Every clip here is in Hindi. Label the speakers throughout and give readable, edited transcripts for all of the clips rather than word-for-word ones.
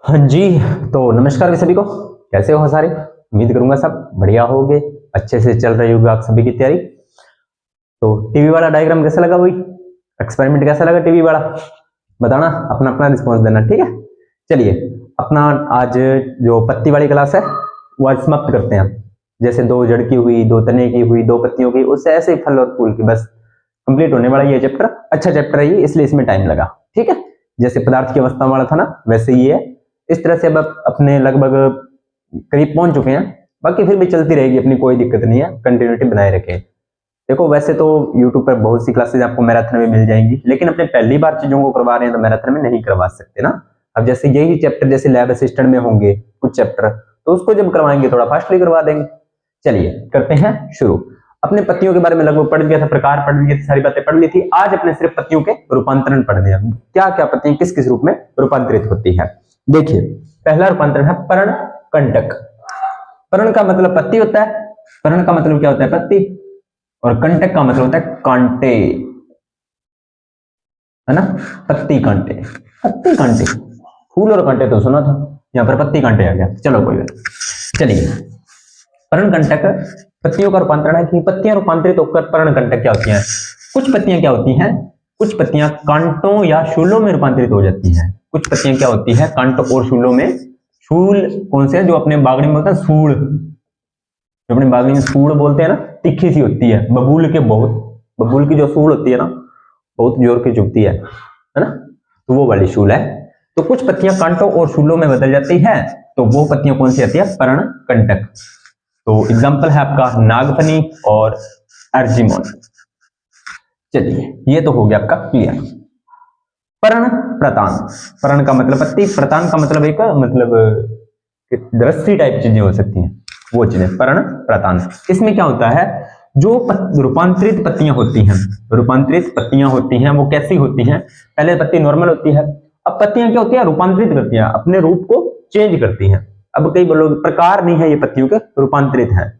Speaker 1: हाँ जी। तो नमस्कार सभी को, कैसे हो सारे। उम्मीद करूंगा सब बढ़िया होगे, अच्छे से चल रही होगी आप सभी की तैयारी। तो टीवी वाला डायग्राम कैसा लगा भाई, एक्सपेरिमेंट कैसा लगा टीवी वाला, बताना, अपना अपना रिस्पॉन्स देना, ठीक है। चलिए, अपना आज जो पत्ती वाली क्लास है वो आज समाप्त करते हैं। जैसे दो जड़ की हुई, दो तने की हुई, दो पत्तियों की, उससे ऐसे ही फल और फूल की, बस कंप्लीट होने वाला ये चैप्टर। अच्छा चैप्टर है ये, इसलिए इसमें टाइम लगा, ठीक है। जैसे पदार्थ की अवस्था वाला था ना, वैसे ही है। इस तरह से अब अपने लगभग करीब पहुंच चुके हैं। बाकी फिर भी चलती रहेगी अपनी, कोई दिक्कत नहीं है, कंटिन्यूटी बनाए रखें। देखो वैसे तो YouTube पर बहुत सी क्लासेज आपको मैराथन में मिल जाएंगी, लेकिन अपने पहली बार चीजों को करवा रहे हैं तो मैराथन में नहीं करवा सकते ना। अब जैसे यही चैप्टर जैसे लैब असिस्टेंट में होंगे कुछ चैप्टर, तो उसको जब करवाएंगे थोड़ा फास्टली करवा देंगे। चलिए करते हैं शुरू। अपने पत्तियों के बारे में लगभग पढ़ लिया था, प्रकार पढ़ लिए थे, सारी बातें पढ़ ली थी। आज अपने सिर्फ पत्तियों के रूपांतरण पढ़ लिया, क्या क्या पत्तियां किस किस रूप में रूपांतरित होती है। देखिए, पहला रूपांतरण है पर्ण कंटक। पर्ण का मतलब पत्ती होता है, पर्ण का मतलब क्या होता है, पत्ती, और कंटक का मतलब होता है कांटे, है ना। पत्ती कांटे, पत्ती कांटे, फूल और कांटे तो सुना था, यहाँ पर पत्ती कांटे आ गया। चलो कोई बात। चलिए, पर्ण कंटक पत्तियों का रूपांतरण है कि पत्तियां रूपांतरित होकर पर्ण कंटक क्या होती हैं। कुछ पत्तियां क्या होती हैं, कुछ पत्तियां कांटों या शूलों में रूपांतरित हो जाती हैं। कुछ पत्तियां क्या होती है, कांटों और शूलों में। शूल कौन से, जो अपने बागड़ी में होता है सूल, जो अपने बागड़ी में सूल बोलते हैं ना, तिखी सी होती है, बबूल के बहुत, बबूल की जो सूल होती है ना, बहुत जोर की चुभती है ना, तो वो वाली शूल है। तो कुछ पत्तियां कांटों और शूलों में बदल जाती है, तो वो पत्तियां कौन सी आती है, पर्ण कंटक। तो एग्जाम्पल है आपका नागफनी और अर्जिमोन। चलिए, ये तो हो गया आपका क्लियर। पर्ण प्रतान, पर्ण का मतलब पत्ती, प्रतान का मतलब एक मतलब रस्सी टाइप चीजें हो सकती हैं, वो चीजें पर्ण प्रतान। इसमें क्या होता है, जो रूपांतरित पत्तियां होती हैं, रूपांतरित पत्तियां होती हैं वो कैसी होती हैं। पहले पत्ती नॉर्मल होती है, अब पत्तियां क्या होती है, रूपांतरित करती हैं, अपने रूप को चेंज करती हैं। अब कई लोग प्रकार नहीं है ये पत्तियों के, रूपांतरित हैं।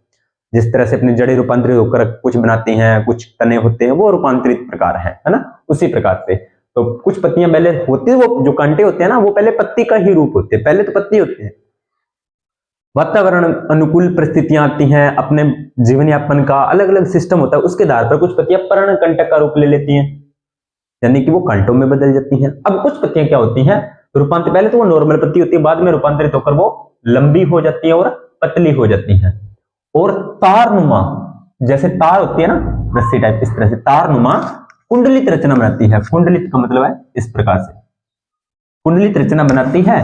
Speaker 1: जिस तरह से अपनी जड़ें रूपांतरित होकर कुछ बनाती हैं, कुछ तने होते हैं, वो रूपांतरित प्रकार है ना, उसी प्रकार से। तो कुछ पत्तियां पहले होती है, वो जो कांटे होते हैं ना, वो पहले पत्ती का ही रूप होते हैं, पहले तो पत्ती होते हैं। वातावरण अनुकूल परिस्थितियां आती हैं, अपने जीवन यापन का अलग अलग सिस्टम होता है, उसके आधार पर कुछ पत्तियां पर्ण कंटक का रूप ले लेती हैं, यानी कि वो कांटों में बदल जाती हैं। अब कुछ पत्तियां क्या होती हैं, रूपांतर, पहले तो वो नॉर्मल पत्ती होती है, बाद में रूपांतरित होकर वो लंबी हो जाती है और पतली हो जाती है, और तारनुमा, जैसे तार होती है ना, रस्सी टाइप, इस तरह से तारनुमा कुंडलित रचना बनाती है। कुंडलित का मतलब है इस प्रकार से, कुंडलित रचना बनाती है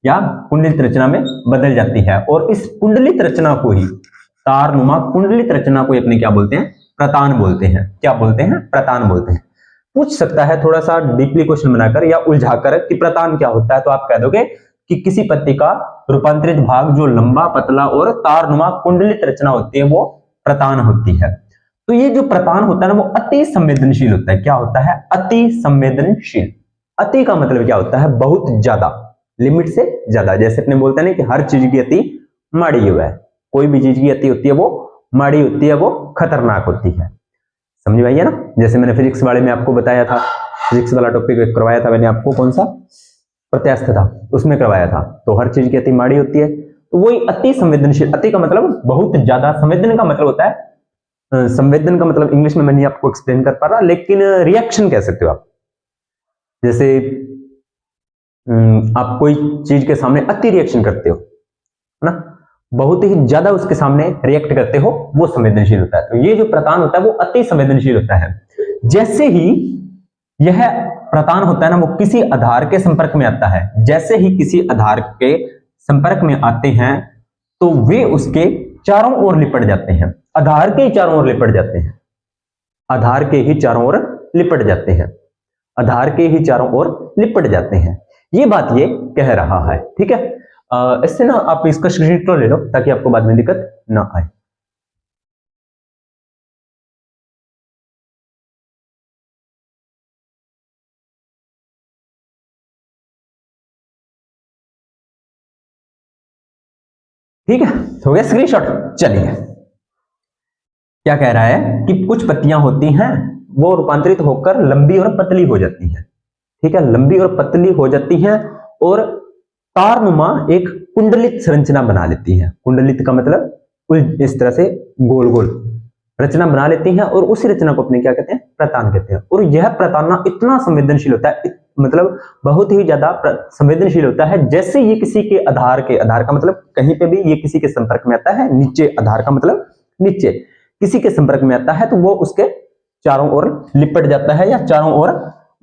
Speaker 1: या कुंडलित रचना में बदल जाती है। और इस कुंडलित रचना को ही, तारनुमा कुंडलित रचना को अपने क्या बोलते हैं, प्रतान बोलते हैं। क्या बोलते हैं, प्रतान बोलते हैं। पूछ सकता है थोड़ा सा डीपली क्वेश्चन बनाकर या उलझाकर कि प्रतान क्या होता है, तो आप कह दोगे कि किसी पत्ती का रूपांतरित भाग जो लंबा, पतला और तारनुमा कुंडलित रचना होती है, वो प्रतान होती है। तो ये जो प्रतान होता है ना, वो अति संवेदनशील होता है। क्या होता है, अति संवेदनशील। अति का मतलब क्या होता है, बहुत ज्यादा, लिमिट से ज्यादा। जैसे अपने बोलते हैं ना कि हर चीज की अति माड़ी हुआ है, कोई भी चीज की अति होती है वो माड़ी होती है, वो खतरनाक होती है। समझ में आई है ना। जैसे मैंने फिजिक्स वाले में आपको बताया था, फिजिक्स वाला टॉपिक करवाया था मैंने आपको, कौन सा, प्रत्यास्थ था, उसमें करवाया था। तो हर चीज की अति माड़ी होती है, तो वही अति संवेदनशील। अति का मतलब बहुत ज्यादा, संवेदन का मतलब होता है, संवेदन का मतलब इंग्लिश में मैं नहीं आपको एक्सप्लेन कर पा रहा, लेकिन रिएक्शन कह सकते हो आप। जैसे आप कोई चीज के सामने अति रिएक्शन करते हो, है ना, बहुत ही ज्यादा उसके सामने रिएक्ट करते हो, वो संवेदनशील होता है। तो ये जो प्रतान होता है वो अति संवेदनशील होता है। जैसे ही यह प्रतान होता है ना, वो किसी आधार के संपर्क में आता है, जैसे ही किसी आधार के संपर्क में आते हैं तो वे उसके चारों ओर लिपट जाते हैं, आधार के ही चारों ओर लिपट जाते हैं, आधार के ही चारों ओर लिपट जाते हैं, आधार के ही चारों ओर लिपट जाते हैं। ये बात ये कह रहा है, ठीक है। इससे ना आप इसका स्क्रीनशॉट ले लो ताकि आपको बाद में दिक्कत ना आए। ठीक है, हो गया स्क्रीनशॉट। चलिए, क्या कह रहा है कि कुछ पत्तियां होती हैं वो रूपांतरित होकर लंबी और पतली हो जाती हैं, ठीक है, लंबी और पतली हो जाती हैं, और तारनुमा एक कुंडलित संरचना बना लेती हैं। कुंडलित का मतलब इस तरह से गोल गोल रचना बना लेती हैं और उसी रचना को अपने क्या कहते हैं, प्रतान कहते हैं। और यह प्रताना इतना संवेदनशील होता है, मतलब बहुत ही ज्यादा संवेदनशील होता है। जैसे ये किसी के आधार का मतलब कहीं पे भी ये किसी के संपर्क में आता है, नीचे आधार का मतलब नीचे किसी के संपर्क में आता है तो वो उसके चारों ओर लिपट जाता है या चारों ओर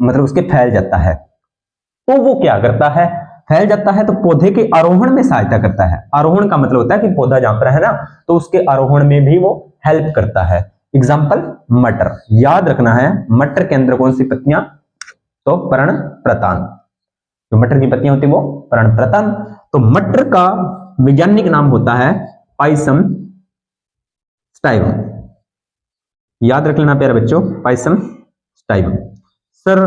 Speaker 1: मतलब उसके फैल जाता है। तो वो क्या करता है, फैल जाता है तो पौधे के आरोहण में सहायता करता है। आरोहण का मतलब होता है कि पौधा जहां पर है ना तो उसके आरोहण में भी वो हेल्प करता है। एग्जाम्पल मटर, याद रखना है मटर के अंदर कौन सी पत्तियां, तो पर्णप्रतान। जो मटर की पत्तियां होती है वो पर्णप्रतान। तो मटर का वैज्ञानिक नाम होता है पाइसम स्टाइवम। याद रख लेना प्यारे बच्चों, पाइसम स्टाइवम। सर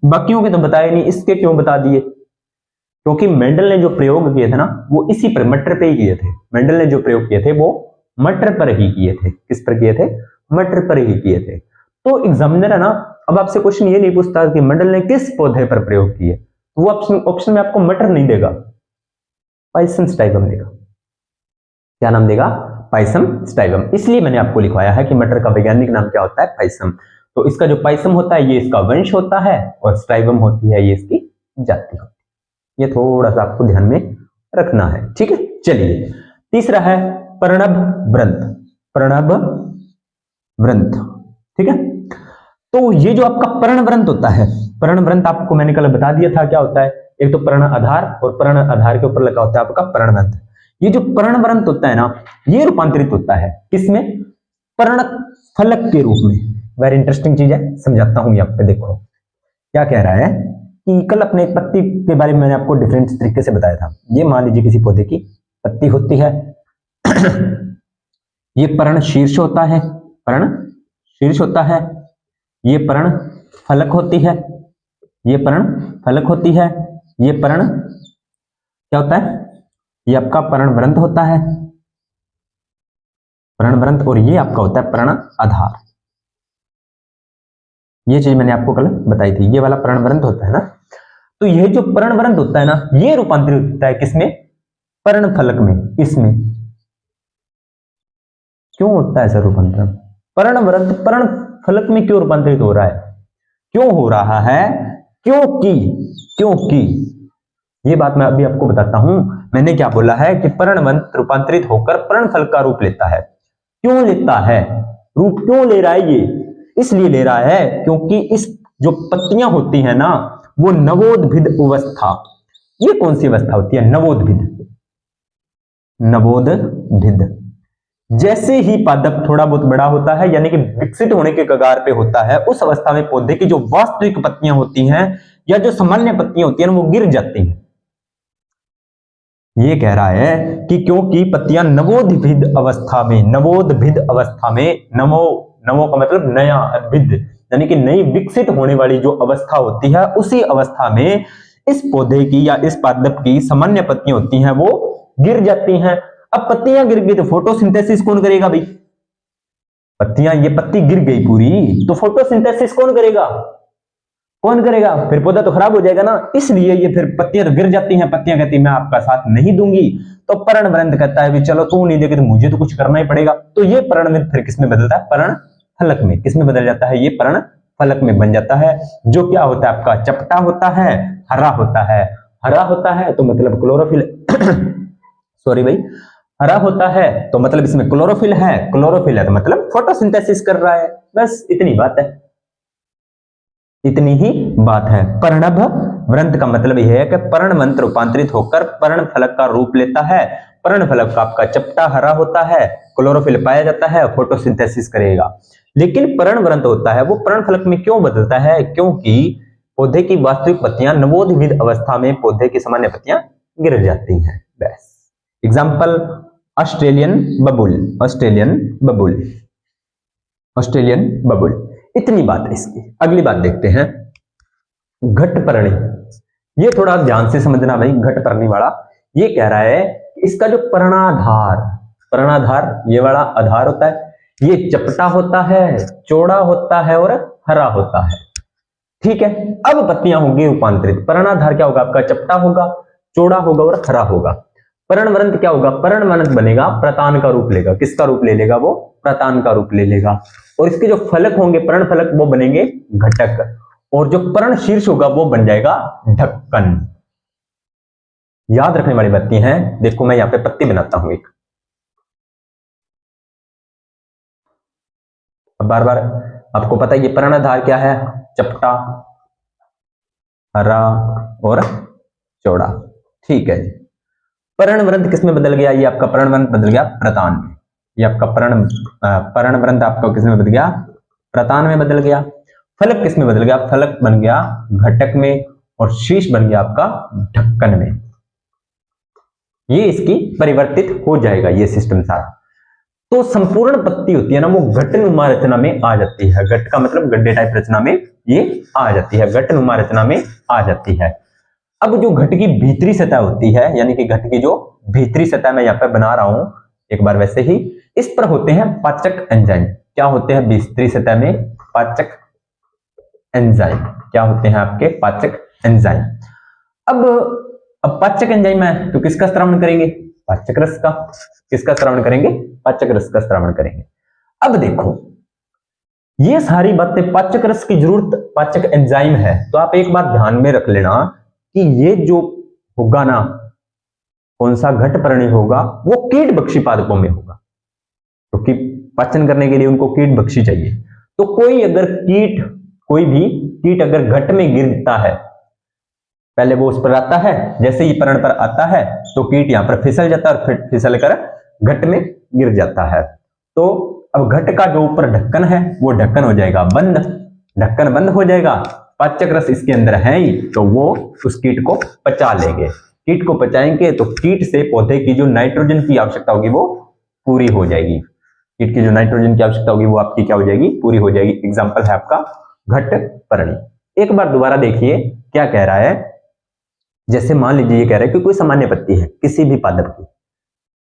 Speaker 1: बाकियों के तो बताए नहीं, इसके क्यों बता दिए? क्योंकि मेंडल ने जो प्रयोग किए थे ना वो इसी पर मटर पे ही किए थे। मेंडल ने जो प्रयोग किए थे वो मटर पर ही किए थे। किस पर किए थे? मटर पर ही किए थे। तो एग्जामिनर है ना अब आपसे क्वेश्चन ये नहीं पूछता कि मेंडल ने किस पौधे पर प्रयोग किए, तो वो ऑप्शन में आपको मटर नहीं देगा, पाइसम स्टाइवम देगा। क्या नाम देगा? पाइसम स्टाइवम। इसलिए मैंने आपको लिखवाया है कि मटर का वैज्ञानिक नाम क्या होता है? पाइसम। तो इसका जो पाइसम होता है ये इसका वंश होता है और स्टाइवम होती है ये इसकी जाति होती है। ये थोड़ा सा आपको ध्यान में रखना है, ठीक है। चलिए तीसरा है पर्णभ वृंत। पर्णभ वृंत, ठीक है। तो ये जो आपका पर्णवृंत होता है, पर्णवृंत आपको मैंने कल बता दिया था क्या होता है। एक तो पर्ण आधार और पर्ण आधार के ऊपर लगा होता है आपका पर्णवृंत। ये जो पर्णवृंत होता है ना ये रूपांतरित होता है किसमें? पर्ण फलक के रूप में। वेरी इंटरेस्टिंग चीज है, समझाता हूं यहाँ पे। देखो क्या कह रहा है कि कल अपने एक पत्ती के बारे में मैंने आपको डिफरेंट तरीके से बताया था। ये मान लीजिए किसी पौधे की पत्ती होती है ये पर्ण शीर्ष होता है, पर्ण शीर्ष होता है। ये पर्ण फलक होती है, ये पर्ण फलक होती है। ये पर्ण क्या होता है? ये आपका पर्णवृंत होता है, पर्णवृंत। और ये आपका होता है पर्ण आधार। ये चीज मैंने आपको कल बताई थी, ये वाला पर्णवृंत होता है ना। तो ये जो पर्णवृंत होता है ना ये रूपांतरित होता है किसमें? पर्ण फलक में। इसमें क्यों होता है सर रूपांतरण? पर्णवृंत पर्ण फलक में क्यों रूपांतरित हो रहा है? क्यों हो रहा है? क्योंकि ये बात मैं अभी आपको बताता हूं। मैंने क्या बोला है कि पर्णवृंत रूपांतरित होकर पर्ण फलक का रूप लेता है। क्यों लेता है? रूप क्यों ले रहा है ये? इसलिए ले रहा है क्योंकि इस जो पत्तियां होती है ना वो नवोद्भिद अवस्था। ये कौन सी अवस्था होती है? नवोद्भिद। नवोद्भिद। जैसे ही पादप थोड़ा बहुत बड़ा होता है यानी कि विकसित होने के कगार पे होता है उस अवस्था में पौधे की जो वास्तविक पत्तियां होती हैं या जो सामान्य पत्तियां होती हैं वो गिर जाती हैं। ये कह रहा है कि क्योंकि पत्तियां नवोद्भिद अवस्था में, नवोद्भिद अवस्था में, नवो का मतलब नया, भिद यानी कि नई विकसित होने वाली जो अवस्था होती है उसी अवस्था में इस पौधे की या इस पादप की सामान्य पत्तियां होती हैं वो गिर जाती हैं। अब पत्तियां गिर गई तो फोटोसिंथेसिस कौन करेगा भाई? पत्तियां, ये पत्ती गिर गई पूरी तो फोटोसिंथेसिस कौन करेगा? कौन करेगा? फिर पौधा तो खराब हो जाएगा ना। इसलिए ये फिर पत्तियां तो गिर जाती हैं। पत्तियां कहती हैं मैं आपका साथ नहीं दूंगी। तो पर्णवृंत कहता है भी चलो तू नहीं देगी तो मुझे तो कुछ करना ही पड़ेगा। तो ये पर्णवृंत फिर किसमें बदलता है? पर्ण फलक में। किसमें बदल जाता है? ये पर्ण फलक में बन जाता है। जो क्या होता है आपका? चपटा होता है, हरा होता है। हरा होता है तो मतलब क्लोरोफिल सॉरी भाई, हरा होता है तो मतलब इसमें क्लोरोफिल है। क्लोरोफिल है तो मतलब फोटोसिंथेसिस कर रहा है। बस इतनी बात है, इतनी ही बात है। पर्णभ वृंत का मतलब यह है कि पर्णवृंत रूपांतरित होकर पर्ण फलक का रूप लेता है। पर्ण फलक का आपका चपटा हरा होता है, क्लोरोफिल पाया जाता है, फोटोसिंथेसिस करेगा। लेकिन पर्णवृंत होता है वो पर्ण फलक में क्यों बदलता है? क्योंकि पौधे की वास्तविक पत्तियां नवोद्भिद अवस्था में पौधे की सामान्य पत्तियां गिर जाती हैं। बस एग्जाम्पल ऑस्ट्रेलियन बबुल, ऑस्ट्रेलियन बबुल, ऑस्ट्रेलियन बबुल। इतनी बात है इसकी। अगली बात देखते हैं घटपर्णी। ये थोड़ा ध्यान से समझना भाई। घटपर्णी वाला ये कह रहा है इसका जो पर्णाधार, पर्णाधार ये वाला आधार होता है ये चपटा होता है, चौड़ा होता है और हरा होता है। ठीक है। अब पत्तियां होंगी रूपांतरित। पर्णाधार क्या होगा आपका? चपटा होगा, चौड़ा होगा और हरा होगा। पर्णवृंत क्या होगा, पर्णवृंत बनेगा, प्रतान का रूप लेगा। किसका रूप ले लेगा, वो प्रतान का रूप ले लेगा। और इसके जो फलक होंगे, पर्ण फलक, वो बनेंगे घटक, और जो पर्ण शीर्ष होगा वो बन जाएगा ढक्कन। याद रखने वाली बातें हैं। देखो मैं यहां पे पत्ती बनाता हूं एक, बार बार आपको पता है ये पर्णधार क्या है, चपटा, हरा और चौड़ा। ठीक है जी। पर्णवृंत किसमें बदल गया, ये आपका पर्णवृंत बदल गया प्रतान में। ये आपका पर्णवृंत आपका किसमें बदल गया, प्रतान में बदल गया। फलक किसमें बदल गया, फलक बन गया घटक में, और शीर्ष बन गया आपका ढक्कन में। ये इसकी परिवर्तित हो जाएगा ये सिस्टम सारा। तो संपूर्ण पत्ती होती है ना, वो घटनुमा रचना में आ जाती है। घट का मतलब गड्ढे टाइप रचना में ये आ जाती है, घटनुमा रचना में आ जाती है। अब जो घट की भीतरी सतह होती है, यानी कि घट की जो भीतरी सतह मैं यहाँ पे बना रहा हूं एक बार वैसे ही, इस पर होते हैं पाचक एंजाइम। क्या होते हैं भीतरी सतह में, पाचक एंजाइम। क्या होते हैं आपके पाचक एंजाइम। अब पाचक एंजाइम है तो किसका श्रवण करेंगे, पाचक रस का। किसका श्रवण करेंगे, पाचक रस का श्रवण करेंगे। अब देखो ये सारी बातें, पाचक रस की जरूरत पाचक एंजाइम है, तो आप एक बात ध्यान में रख लेना कि ये जो होगा ना, कौन सा घट परणी होगा, वो कीट भक्षी पादपों में होगा, क्योंकि पाचन करने के लिए उनको कीट भक्षी चाहिए। तो कोई भी कीट अगर घट में गिरता है, पहले वो उस पर आता है, जैसे ही पर्ण पर आता है तो कीट यहां पर फिसल जाता है और फिर फिसल कर घट में गिर जाता है। तो अब घट का जो ऊपर ढक्कन है वो ढक्कन हो जाएगा बंद, ढक्कन बंद हो जाएगा। पाचक रस इसके अंदर है ही, तो वो उस कीट को पचा लेंगे। कीट को पचाएंगे तो कीट से पौधे की जो नाइट्रोजन की आवश्यकता होगी वो पूरी हो जाएगी। कीट की जो नाइट्रोजन की आवश्यकता होगी वो आपकी क्या हो जाएगी, पूरी हो जाएगी। एग्जाम्पल है आपका घट परणी। एक बार दोबारा देखिए क्या कह रहा है। जैसे मान लीजिए ये कह रहा है कि कोई सामान्य पत्ती है किसी भी पादप की,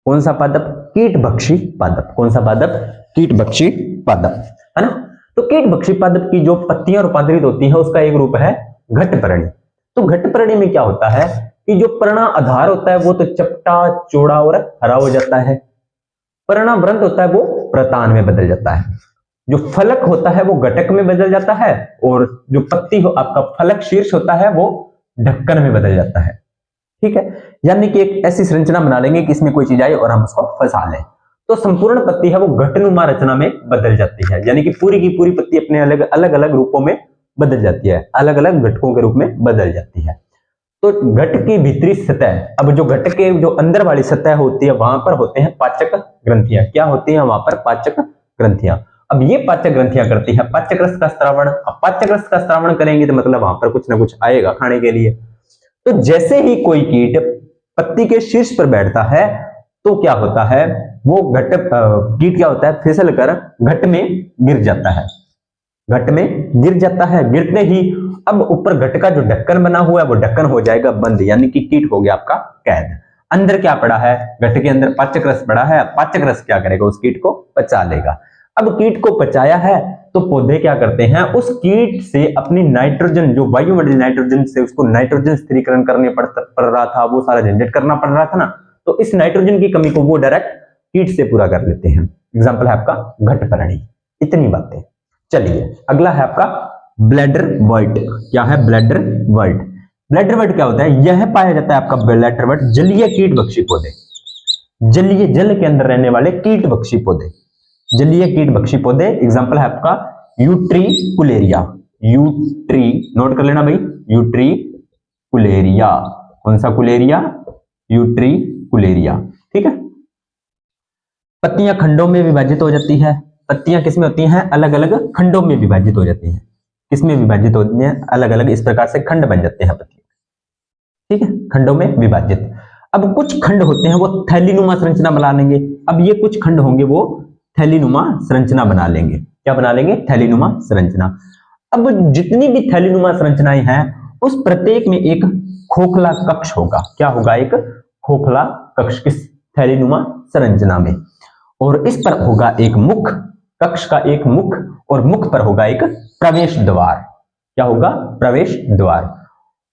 Speaker 1: कौन सा पादप, कीट भक्षी पादप। कौन सा पादप, कीट भक्षी पादप, है ना। तो कीट भक्षी पादप की जो पत्तियां रूपांतरित होती हैं उसका एक रूप है घट परणी। तो घट परणी में क्या होता है कि जो पर्णा आधार होता है वो तो चपटा, चौड़ा और हरा हो जाता है। पर्णावृंत होता है वो प्रतान में बदल जाता है। जो फलक होता है वो घटक में बदल जाता है, और जो पत्ती हो आपका फलक शीर्ष होता है वो ढक्कन में बदल जाता है। ठीक है, यानी कि एक ऐसी संरचना बना लेंगे कि इसमें कोई चीज आए और हम उसको फंसा लें, तो संपूर्ण पत्ती है वो घटनुमा रचना में बदल जाती है। यानी कि पूरी की पूरी पत्ती अपने अलग अलग रूपों में बदल जाती है, अलग अलग घटकों के रूप में बदल जाती है। तो घट की भीतरी सतह, अब जो घट के जो अंदर वाली सतह होती है वहां पर होते हैं पाचक ग्रंथियां। क्या होती हैं वहां पर, पाचक ग्रंथियां। अब ये पाचक ग्रंथियां करती है पाचक रस का स्रावण। अब पाचक रस का स्रावण करेंगे तो मतलब वहां पर कुछ ना कुछ आएगा खाने के लिए। तो जैसे ही कोई कीट पत्ती के शीर्ष पर बैठता है तो क्या होता है, वो कीट क्या होता है, फिसल कर घट में गिर जाता है। घट में गिर जाता है, गिरते ही अब ऊपर घट का जो ढक्कन बना हुआ है वो ढक्कन हो जाएगा बंद, यानी कि कीट हो गया आपका कैद। अंदर क्या पड़ा है, घट के अंदर पाचक रस पड़ा है। पाचक रस क्या करेगा, उस कीट को पचा लेगा। अब कीट को पचाया है तो पौधे क्या करते हैं, उस कीट से अपनी नाइट्रोजन, जो वायुमंडलीय नाइट्रोजन से उसको नाइट्रोजन स्थिरीकरण करने पड़ रहा था, वो सारा झंझट करना पड़ रहा था ना, तो इस नाइट्रोजन की कमी को वो डायरेक्ट कीट से पूरा कर लेते हैं। एग्जाम्पल है आपका घट परणी। इतनी बातें। चलिए अगला है आपका ब्लैडर वाइट। क्या है, ब्लैडर वाइट। ब्लैडर वाइट क्या होता है, यह पाया जाता है आपका ब्लैडर वाइट जलीय कीट भक्षी पौधे। जलीय, जल के अंदर रहने वाले कीट भक्षी पौधे, जलीय कीट भक्षी पौधे। एग्जाम्पल है आपका यूट्रिकुलेरिया। यूट्री नोट कर लेना भाई, यूट्रिकुलेरिया। कौन सा कुलेरिया, यूट्रिकुलेरिया। ठीक है। पत्तियां खंडों में विभाजित हो जाती है। पत्तियां किसमें होती हैं, अलग अलग खंडों में विभाजित हो जाती हैं। किसमें विभाजित होती हैं, अलग अलग, इस प्रकार से खंड बन जाते हैं पत्तियां। ठीक है, खंडों में विभाजित। अब कुछ खंड होते हैं वो थैलीनुमा संरचना बना लेंगे। अब ये कुछ खंड होंगे वो थैलीनुमा संरचना बना लेंगे। क्या बना लेंगे, थैलीनुमा संरचना। अब जितनी भी थैलीनुमा संरचनाएं हैं उस प्रत्येक में एक खोखला कक्ष होगा। क्या होगा, एक खोखला कक्ष किस थैलीनुमा संरचना में, और इस पर होगा एक मुख, कक्ष का एक मुख, और मुख पर होगा एक प्रवेश द्वार। क्या होगा, प्रवेश द्वार।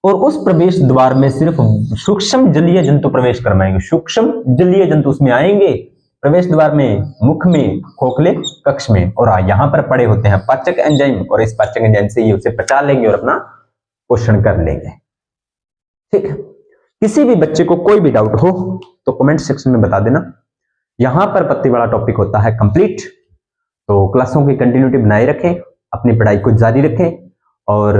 Speaker 1: और उस प्रवेश द्वार में सिर्फ सूक्ष्म जलीय जंतु प्रवेश कर पाएंगे। सूक्ष्म जलीय जंतु उसमें आएंगे प्रवेश द्वार में, मुख में, खोखले कक्ष में, और यहाँ पर पड़े होते हैं पाचक एंजाइम, और इस पाचक एंजाइम से ये उसे पचा लेंगे और अपना पोषण कर लेंगे। ठीक है, किसी भी बच्चे को कोई भी डाउट हो तो कमेंट सेक्शन में बता देना। यहां पर पत्ती वाला टॉपिक होता है कंप्लीट। तो क्लासों की कंटिन्यूटी बनाए रखें, अपनी पढ़ाई को जारी रखें, और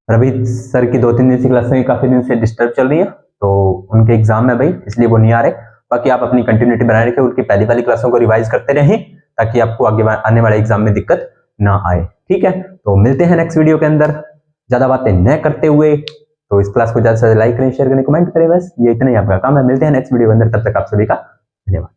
Speaker 1: रवि सर की 2-3 दिन से क्लासें काफी दिन से डिस्टर्ब चल रही है, तो उनके एग्जाम है भाई, इसलिए वो नहीं आ रहे। बाकी आप अपनी कंटिन्यूटी बनाए रखें, उनकी पहली वाली क्लासों को रिवाइज करते रहें ताकि आपको आगे आने वाले एग्जाम में दिक्कत ना आए। ठीक है, तो मिलते हैं नेक्स्ट वीडियो के अंदर, ज्यादा बातें न करते हुए। तो इस क्लास को ज्यादा से ज्यादा लाइक करें, शेयर करें, कमेंट करें, बस ये इतना ही आपका काम है। मिलते हैं नेक्स्ट वीडियो के अंदर, तब तक आप सभी का धन्यवाद।